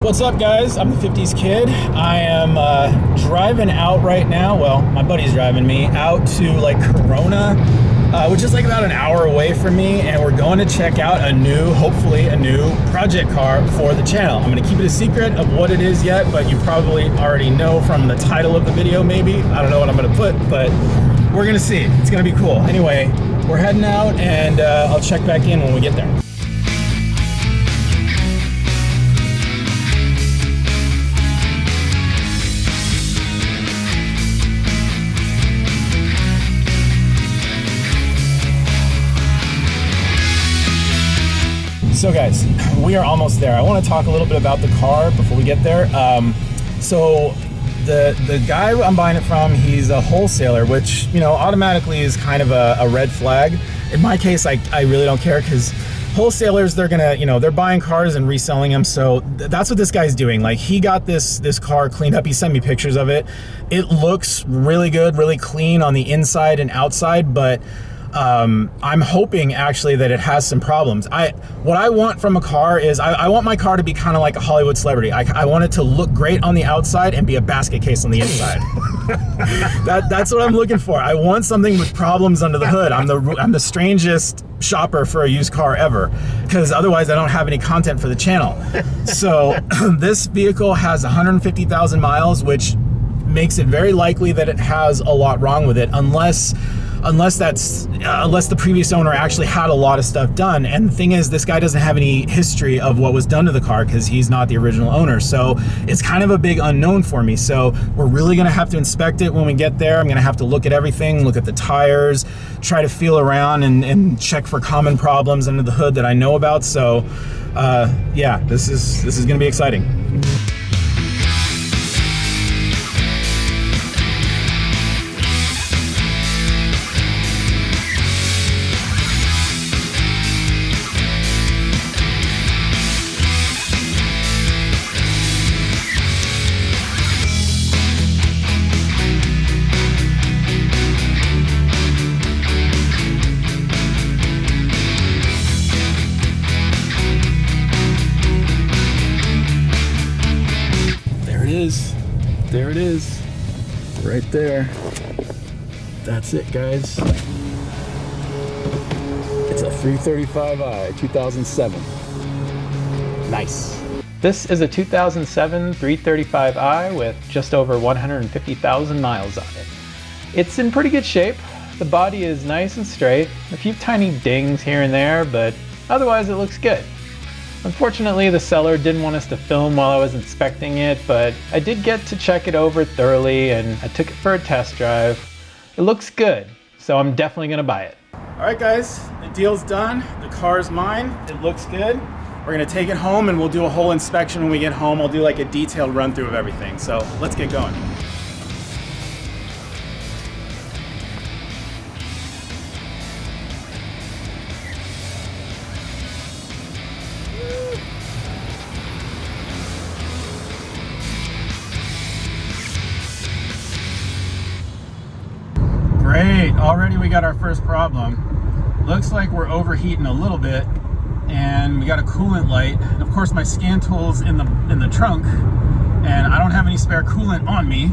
What's up, guys? I'm the 50s Kid. I am driving out right now. Well, my buddy's driving me out to like Corona, which is like about an hour away from me, and we're going to check out hopefully a new project car for the channel. I'm going to keep it a secret of what it is yet, but you probably already know from the title of the video, maybe. I don't know what I'm going to put, but we're going to see. It's going to be cool. Anyway, we're heading out, and I'll check back in when we get there. So guys, we are almost there. I want to talk a little bit about the car before we get there. So the guy I'm buying it from, he's a wholesaler, which, you know, automatically is kind of a red flag. In my case, I really don't care, because wholesalers, they're gonna, you know, they're buying cars and reselling them. So that's what this guy's doing. Like, he got this car cleaned up. He sent me pictures of it. It looks really good, really clean on the inside and outside, but I'm hoping actually that it has some problems. What I want from a car is I want my car to be kind of like a Hollywood celebrity. I want it to look great on the outside and be a basket case on the inside. That's what I'm looking for. I want something with problems under the hood. I'm the strangest shopper for a used car ever, because otherwise I don't have any content for the channel. So this vehicle has 150,000 miles, which makes it very likely that it has a lot wrong with it, unless the previous owner actually had a lot of stuff done. And the thing is, this guy doesn't have any history of what was done to the car, because he's not the original owner. So it's kind of a big unknown for me. So we're really gonna have to inspect it when we get there. I'm gonna have to look at everything, look at the tires, try to feel around and check for common problems under the hood that I know about. So yeah, this is gonna be exciting. There it is, right there. That's it, guys. It's a 335i 2007. Nice. This is a 2007 335i with just over 150,000 miles on it. It's in pretty good shape. The body is nice and straight, a few tiny dings here and there, but otherwise it looks good. Unfortunately, the seller didn't want us to film while I was inspecting it, but I did get to check it over thoroughly, and I took it for a test drive. It looks good, so I'm definitely gonna buy it. All right, guys, the deal's done. The car's mine. It looks good. We're gonna take it home, and we'll do a whole inspection when we get home. I'll do like a detailed run through of everything. So let's get going. Great, already we got our first problem. Looks like we're overheating a little bit, and we got a coolant light. And of course my scan tool's in the trunk, and I don't have any spare coolant on me.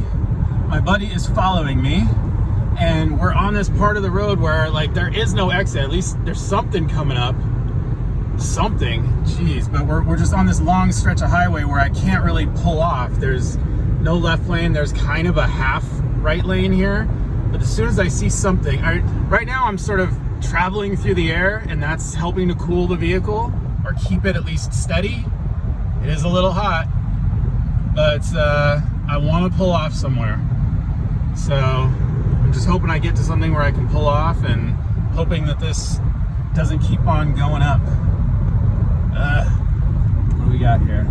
My buddy is following me, and we're on this part of the road where like there is no exit. At least there's something coming up. Something, jeez, but we're just on this long stretch of highway where I can't really pull off. There's no left lane, there's kind of a half right lane here. But as soon as I see something, right now I'm sort of traveling through the air, and that's helping to cool the vehicle or keep it at least steady. It is a little hot, but I want to pull off somewhere. So I'm just hoping I get to something where I can pull off, and hoping that this doesn't keep on going up. What do we got here?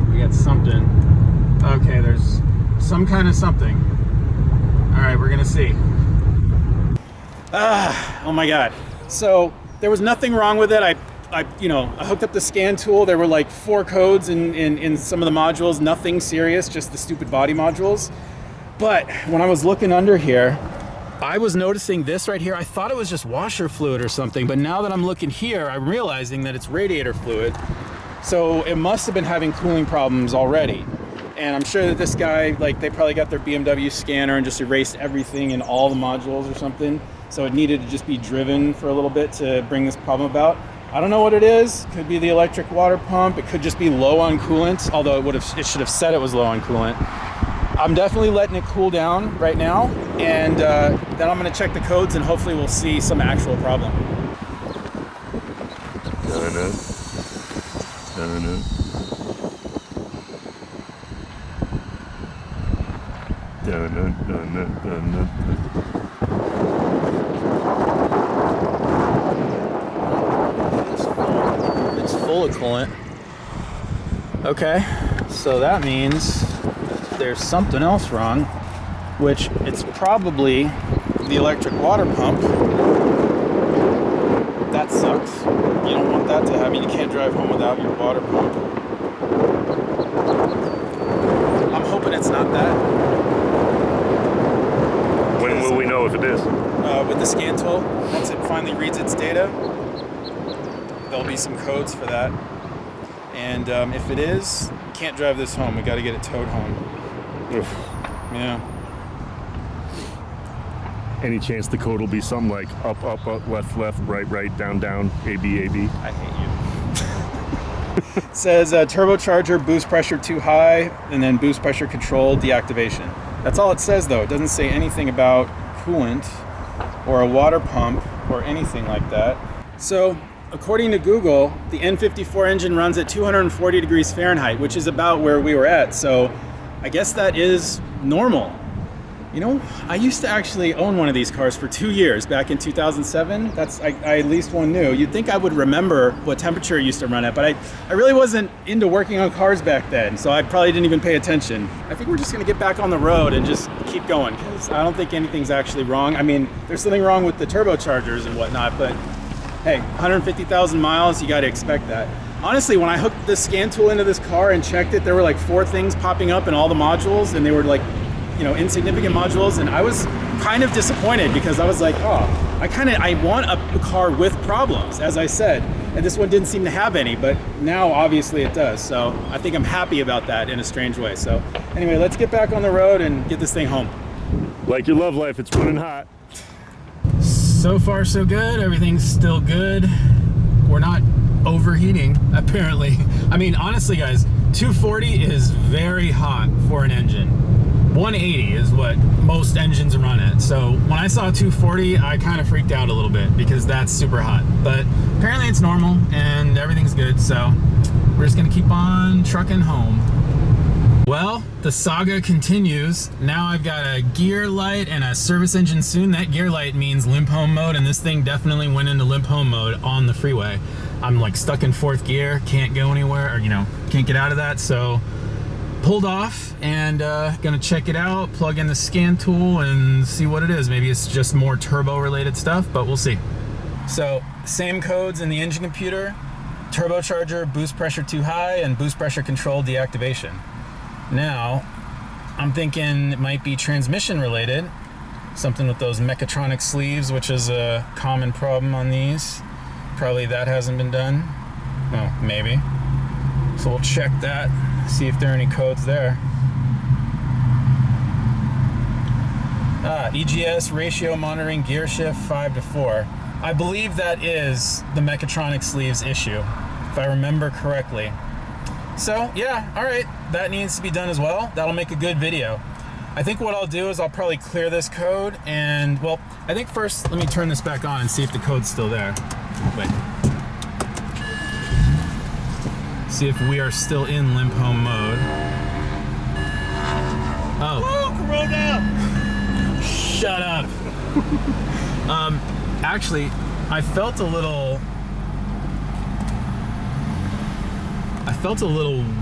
We got something. Okay, there's some kind of something. All right, we're gonna see. Oh my God. So there was nothing wrong with it. I hooked up the scan tool. There were like 4 codes in some of the modules, nothing serious, just the stupid body modules. But when I was looking under here, I was noticing this right here. I thought it was just washer fluid or something, but now that I'm looking here, I'm realizing that it's radiator fluid. So it must have been having cooling problems already. And I'm sure that this guy, like, they probably got their BMW scanner and just erased everything in all the modules or something. So it needed to just be driven for a little bit to bring this problem about. I don't know what it is. Could be the electric water pump. It could just be low on coolant, although it should have said it was low on coolant. I'm definitely letting it cool down right now, and then I'm gonna check the codes and hopefully we'll see some actual problem. It's full of coolant. Okay, so that means there's something else wrong, which it's probably the electric water pump. That sucks. You don't want that to happen. You can't drive home without your water pump. I'm hoping it's not that. When will we know if it is? With the scan tool, once it finally reads its data, there'll be some codes for that. And if it is, we can't drive this home. We got to get it towed home. Oof. Yeah. Any chance the code will be something like up, up, up, left, left, right, right, down, down, A, B, A, B? I hate you. It says turbocharger boost pressure too high, and then boost pressure control deactivation. That's all it says, though. It doesn't say anything about coolant or a water pump or anything like that. So, according to Google, the N54 engine runs at 240 degrees Fahrenheit, which is about where we were at. So, I guess that is normal. You know, I used to actually own one of these cars for 2 years back in 2007. I at least one knew. You'd think I would remember what temperature it used to run at, but I really wasn't into working on cars back then, so I probably didn't even pay attention. I think we're just gonna get back on the road and just keep going, because I don't think anything's actually wrong. I mean, there's something wrong with the turbochargers and whatnot, but hey, 150,000 miles, you gotta expect that. Honestly, when I hooked the scan tool into this car and checked it, there were like 4 things popping up in all the modules, and they were like, you know, insignificant modules, and I was kind of disappointed because I was like, oh, I want a car with problems, as I said, and this one didn't seem to have any, but now obviously it does, so I think I'm happy about that in a strange way. So anyway, let's get back on the road and get this thing home. Like your love life, it's running hot. So far so good, everything's still good. We're not overheating, apparently. I mean, honestly guys, 240 is very hot for an engine. 180 is what most engines run at. So when I saw 240, I kind of freaked out a little bit because that's super hot. But apparently it's normal and everything's good. So we're just gonna keep on trucking home. Well, the saga continues. Now I've got a gear light and a service engine soon. That gear light means limp home mode, and this thing definitely went into limp home mode on the freeway. I'm like stuck in 4th gear, can't go anywhere, or you know, can't get out of that. So pulled off and gonna check it out, plug in the scan tool and see what it is. Maybe it's just more turbo related stuff, but we'll see. So same codes in the engine computer: turbocharger boost pressure too high and boost pressure control deactivation. Now I'm thinking it might be transmission related, something with those mechatronic sleeves, which is a common problem on these. Probably that hasn't been done. Well, maybe. So we'll check that, see if there are any codes there. EGS ratio monitoring gear shift 5:4. I believe that is the mechatronic sleeves issue, if I remember correctly. So yeah, all right, that needs to be done as well. That'll make a good video. I think what I'll do is I'll probably clear this code and, well, I think first let me turn this back on and see if the code's still there. Wait. See if we are still in limp home mode. Oh. Woo, Corona! Shut up. Actually, I felt a little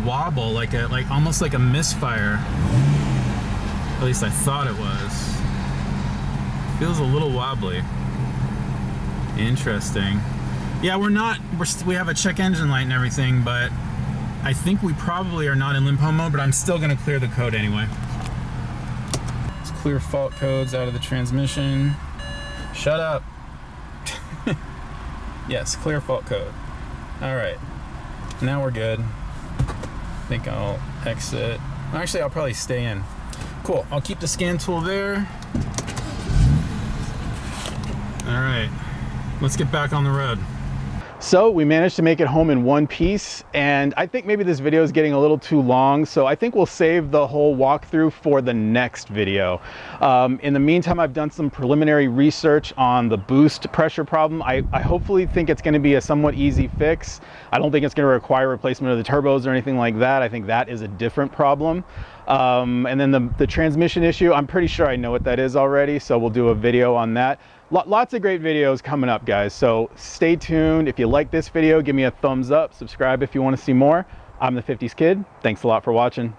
wobble, like almost like a misfire. At least I thought it was. Feels a little wobbly. Interesting. Yeah, we have a check engine light and everything, but I think we probably are not in limp home mode, but I'm still gonna clear the code anyway. Let's clear fault codes out of the transmission. Shut up. Yes, clear fault code. All right. Now we're good. I think I'll exit. Actually, I'll probably stay in. Cool, I'll keep the scan tool there. All right, let's get back on the road. So we managed to make it home in one piece, and I think maybe this video is getting a little too long, so I think we'll save the whole walkthrough for the next video. In the meantime, I've done some preliminary research on the boost pressure problem. I hopefully think it's going to be a somewhat easy fix. I don't think it's going to require replacement of the turbos or anything like that. I think that is a different problem. And then the transmission issue, I'm pretty sure I know what that is already, so we'll do a video on that. Lots of great videos coming up, guys, so stay tuned. If you like this video, give me a thumbs up, subscribe if you want to see more. I'm the 50s Kid. Thanks a lot for watching.